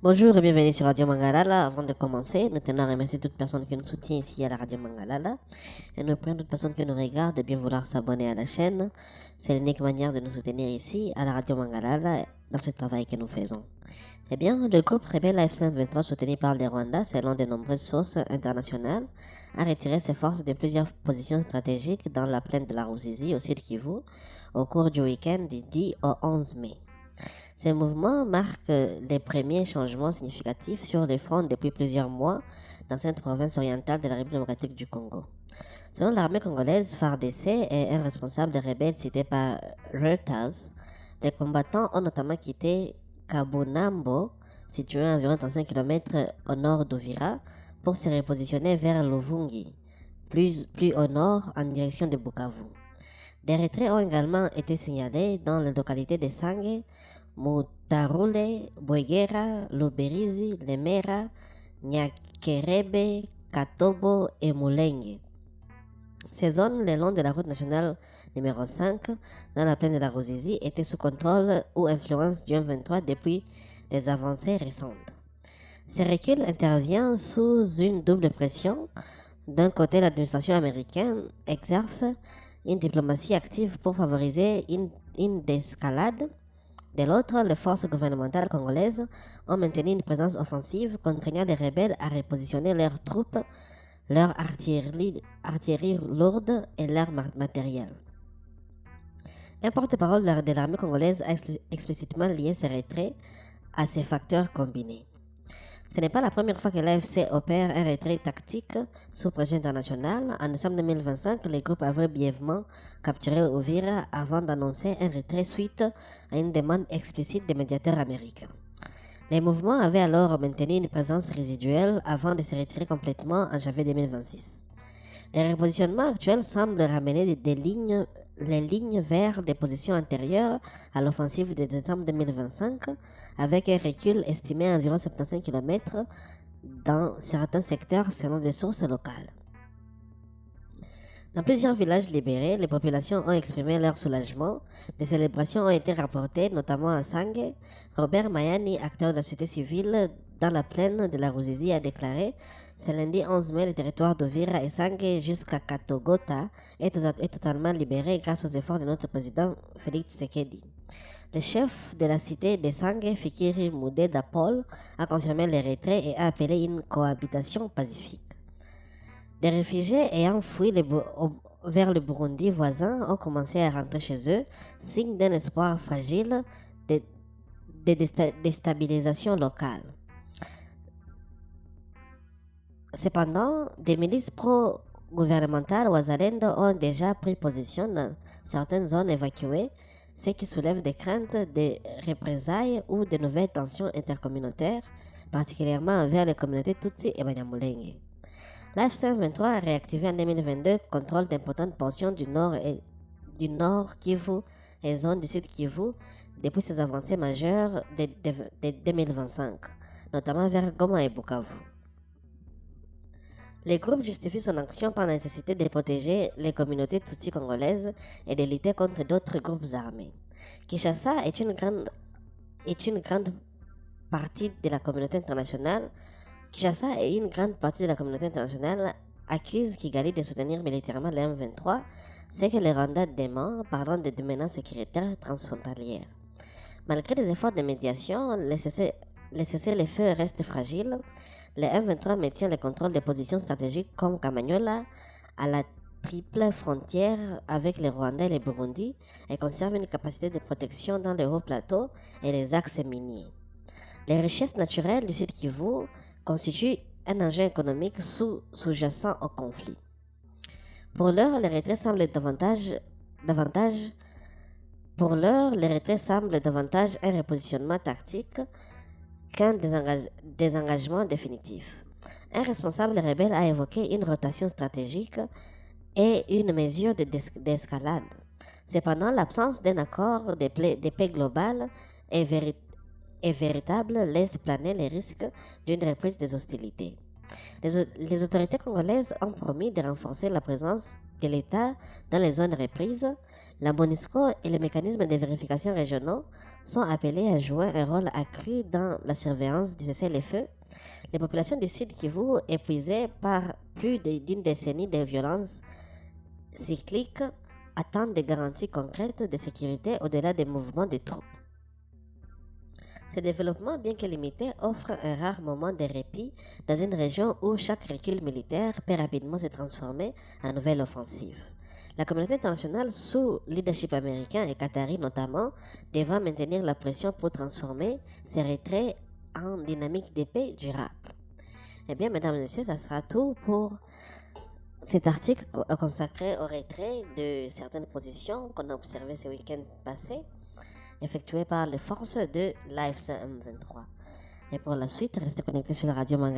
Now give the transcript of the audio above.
Bonjour et bienvenue sur Radio Mangalala. Avant de commencer, nous tenons à remercier toute personne qui nous soutient ici à la Radio Mangalala. Et nous prions toute personne qui nous regarde de bien vouloir s'abonner à la chaîne. C'est l'unique manière de nous soutenir ici à la Radio Mangalala dans ce travail que nous faisons. Eh bien, le groupe rebelle AF-23 soutenu par le Rwanda, selon de nombreuses sources internationales, a retiré ses forces de plusieurs positions stratégiques dans la plaine de la Ruzizi au sud Kivu au cours du week-end du 10 au 11 mai. Ces mouvements marquent les premiers changements significatifs sur les fronts depuis plusieurs mois dans cette province orientale de la République démocratique du Congo. Selon l'armée congolaise, FARDC est un responsable des rebelles cité par Reuters. Les combattants ont notamment quitté Kabunambo, situé à environ 35 km au nord d'Uvira, pour se repositionner vers Luvungi, plus au nord en direction de Bukavu. Des retraits ont également été signalés dans les localités de Sange, Mutarule, Bwegera, Luberizi, Lemera, Nyakerebe, Katobo et Mulenge. Ces zones, le long de la route nationale numéro 5, dans la plaine de la Ruzizi, étaient sous contrôle ou influence du M23 depuis les avancées récentes. Ce recul intervient sous une double pression. D'un côté, l'administration américaine exerce une diplomatie active pour favoriser une escalade. De l'autre, les forces gouvernementales congolaises ont maintenu une présence offensive, contraignant les rebelles à repositionner leurs troupes, leur artillerie lourde et leur matériel. Un porte-parole de l'armée congolaise a explicitement lié ces retraits à ces facteurs combinés. Ce n'est pas la première fois que l'AFC opère un retrait tactique sous pression internationale. En décembre 2025, les groupes avaient brièvement capturé Uvira avant d'annoncer un retrait suite à une demande explicite des médiateurs américains. Les mouvements avaient alors maintenu une présence résiduelle avant de se retirer complètement en janvier 2026. Les repositionnements actuels semblent ramener les lignes vers des positions antérieures à l'offensive de décembre 2025, avec un recul estimé à environ 75 km dans certains secteurs selon des sources locales. Dans plusieurs villages libérés, les populations ont exprimé leur soulagement. Des célébrations ont été rapportées, notamment à Sange. Robert Mayani, acteur de la société civile dans la plaine de la Ruzizi, a déclaré: ce lundi 11 mai, le territoire d'Ovira et Sange jusqu'à Katogota est totalement libéré grâce aux efforts de notre président Félix Tshisekedi. Le chef de la cité de Sange, Fikiri Moudé Dapol, a confirmé les retraits et a appelé une cohabitation pacifique. Des réfugiés ayant fui vers le Burundi voisin ont commencé à rentrer chez eux, signe d'un espoir fragile de déstabilisation locale. Cependant, des milices pro-gouvernementales Wazalendo ont déjà pris position dans certaines zones évacuées, ce qui soulève des craintes de représailles ou de nouvelles tensions intercommunautaires, particulièrement envers les communautés Tutsi et Banyamulenge. L'AF-23 a réactivé en 2022 contrôle d'importantes portions du nord Kivu et zone du sud Kivu depuis ses avancées majeures de 2025, notamment vers Goma et Bukavu. Le groupe justifie son action par la nécessité de protéger les communautés tutsi congolaises et de lutter contre d'autres groupes armés. Kinshasa est une grande partie de la communauté internationale. Kinshasa et une grande partie de la communauté internationale accuse Kigali de soutenir militairement le M23, ce que le Rwanda dément, parlant de menaces sécuritaires transfrontalières. Malgré les efforts de médiation, le cessez-le-feu reste fragile. Le M23 maintient le contrôle des positions stratégiques comme Kamanyola, à la triple frontière avec le Rwanda et le Burundi, et conserve une capacité de protection dans le haut plateau et les axes miniers. Les richesses naturelles du sud Kivu constituent un enjeu économique sous-jacent au conflit. Pour l'heure, le retrait semble davantage un repositionnement tactique qu'un désengagement définitif. Un responsable rebelle a évoqué une rotation stratégique et une mesure d'escalade. Cependant, l'absence d'un accord de paix global et véritable laisse planer les risques d'une reprise des hostilités. Les autorités congolaises ont promis de renforcer la présence de l'État dans les zones reprises. La MONUSCO et les mécanismes de vérification régionaux sont appelés à jouer un rôle accru dans la surveillance du cessez-le-feu. Les populations du Sud Kivu, épuisées par plus d'une décennie de violences cycliques, attendent des garanties concrètes de sécurité au-delà des mouvements de troupes. Ce développement, bien que limité, offre un rare moment de répit dans une région où chaque recul militaire peut rapidement se transformer en nouvelle offensive. La communauté internationale, sous leadership américain et qatari notamment, devra maintenir la pression pour transformer ces retraits en dynamique de paix durable. Eh bien, mesdames et messieurs, ça sera tout pour cet article consacré au retrait de certaines positions qu'on a observées ce week-end passé, effectué par les forces de l'AFC M23. Et pour la suite, restez connectés sur la radio Manga.